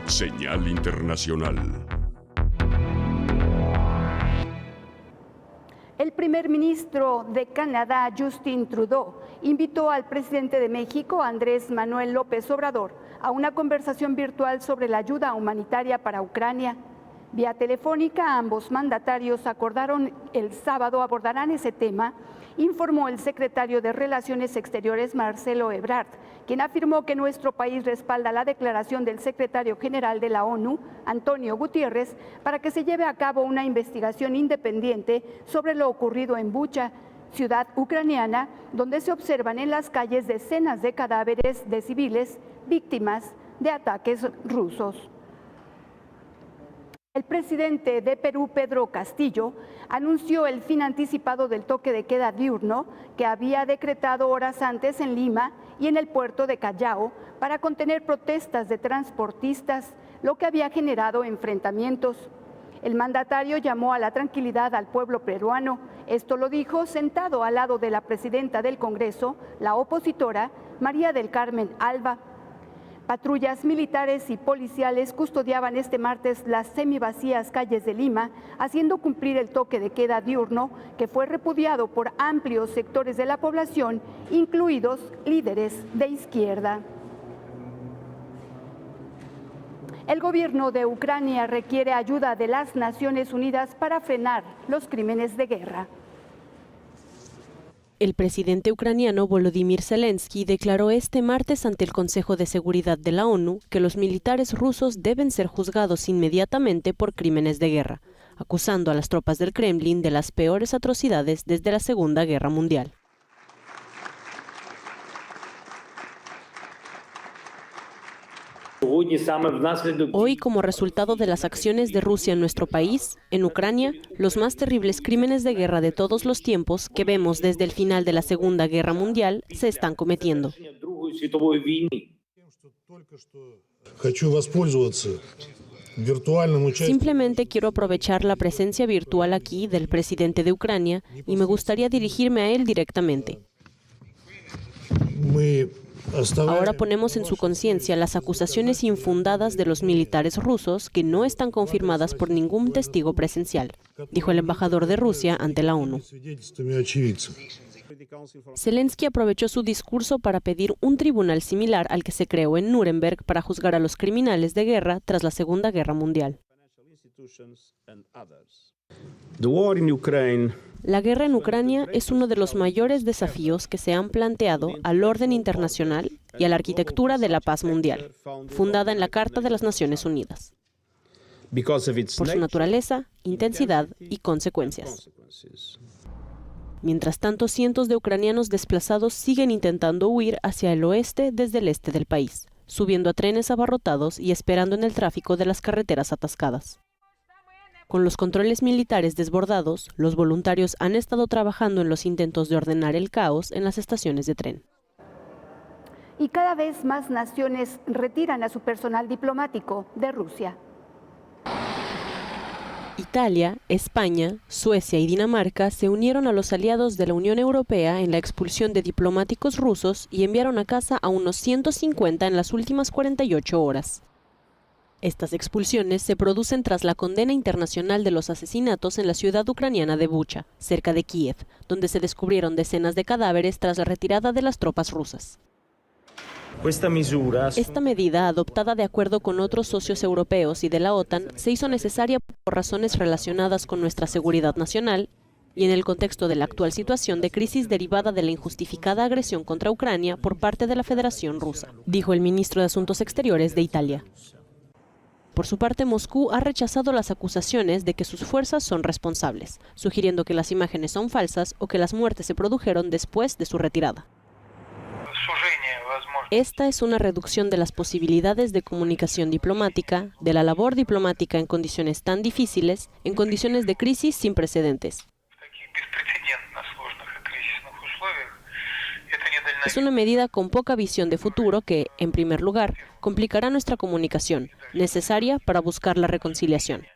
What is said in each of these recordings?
Señal Internacional. El primer ministro de Canadá, Justin Trudeau, invitó al presidente de México, Andrés Manuel López Obrador, a una conversación virtual sobre la ayuda humanitaria para Ucrania. Vía telefónica, ambos mandatarios acordaron el sábado abordarán ese tema, informó el secretario de Relaciones Exteriores, Marcelo Ebrard, quien afirmó que nuestro país respalda la declaración del secretario general de la ONU, Antonio Guterres, para que se lleve a cabo una investigación independiente sobre lo ocurrido en Bucha, ciudad ucraniana, donde se observan en las calles decenas de cadáveres de civiles víctimas de ataques rusos. El presidente de Perú, Pedro Castillo, anunció el fin anticipado del toque de queda diurno que había decretado horas antes en Lima y en el puerto de Callao para contener protestas de transportistas, lo que había generado enfrentamientos. El mandatario llamó a la tranquilidad al pueblo peruano. Esto lo dijo sentado al lado de la presidenta del Congreso, la opositora María del Carmen Alba. Patrullas militares y policiales custodiaban este martes las semivacías calles de Lima, haciendo cumplir el toque de queda diurno que fue repudiado por amplios sectores de la población, incluidos líderes de izquierda. El gobierno de Ucrania requiere ayuda de las Naciones Unidas para frenar los crímenes de guerra. El presidente ucraniano Volodymyr Zelensky declaró este martes ante el Consejo de Seguridad de la ONU que los militares rusos deben ser juzgados inmediatamente por crímenes de guerra, acusando a las tropas del Kremlin de las peores atrocidades desde la Segunda Guerra Mundial. Hoy, como resultado de las acciones de Rusia en nuestro país, en Ucrania, los más terribles crímenes de guerra de todos los tiempos que vemos desde el final de la Segunda Guerra Mundial se están cometiendo. Simplemente quiero aprovechar la presencia virtual aquí del presidente de Ucrania y me gustaría dirigirme a él directamente. Ahora ponemos en su conciencia las acusaciones infundadas de los militares rusos que no están confirmadas por ningún testigo presencial, dijo el embajador de Rusia ante la ONU. Zelensky aprovechó su discurso para pedir un tribunal similar al que se creó en Nuremberg para juzgar a los criminales de guerra tras la Segunda Guerra Mundial. La guerra en Ucrania es uno de los mayores desafíos que se han planteado al orden internacional y a la arquitectura de la paz mundial, fundada en la Carta de las Naciones Unidas, por su naturaleza, intensidad y consecuencias. Mientras tanto, cientos de ucranianos desplazados siguen intentando huir hacia el oeste desde el este del país, subiendo a trenes abarrotados y esperando en el tráfico de las carreteras atascadas. Con los controles militares desbordados, los voluntarios han estado trabajando en los intentos de ordenar el caos en las estaciones de tren. Y cada vez más naciones retiran a su personal diplomático de Rusia. Italia, España, Suecia y Dinamarca se unieron a los aliados de la Unión Europea en la expulsión de diplomáticos rusos y enviaron a casa a unos 150 en las últimas 48 horas. Estas expulsiones se producen tras la condena internacional de los asesinatos en la ciudad ucraniana de Bucha, cerca de Kiev, donde se descubrieron decenas de cadáveres tras la retirada de las tropas rusas. Esta medida, adoptada de acuerdo con otros socios europeos y de la OTAN, se hizo necesaria por razones relacionadas con nuestra seguridad nacional y en el contexto de la actual situación de crisis derivada de la injustificada agresión contra Ucrania por parte de la Federación Rusa, dijo el ministro de Asuntos Exteriores de Italia. Por su parte, Moscú ha rechazado las acusaciones de que sus fuerzas son responsables, sugiriendo que las imágenes son falsas o que las muertes se produjeron después de su retirada. Esta es una reducción de las posibilidades de comunicación diplomática, de la labor diplomática en condiciones tan difíciles, en condiciones de crisis sin precedentes. Es una medida con poca visión de futuro que, en primer lugar, complicará nuestra comunicación, necesaria para buscar la reconciliación.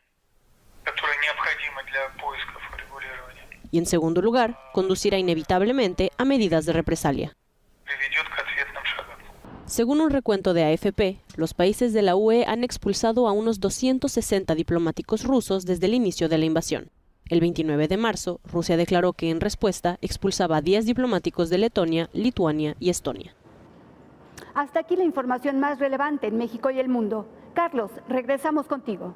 Y en segundo lugar, conducirá inevitablemente a medidas de represalia. Según un recuento de AFP, los países de la UE han expulsado a unos 260 diplomáticos rusos desde el inicio de la invasión. El 29 de marzo, Rusia declaró que en respuesta expulsaba a 10 diplomáticos de Letonia, Lituania y Estonia. Hasta aquí la información más relevante en México y el mundo. Carlos, regresamos contigo.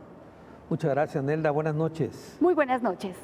Muchas gracias, Nelda. Buenas noches. Muy buenas noches.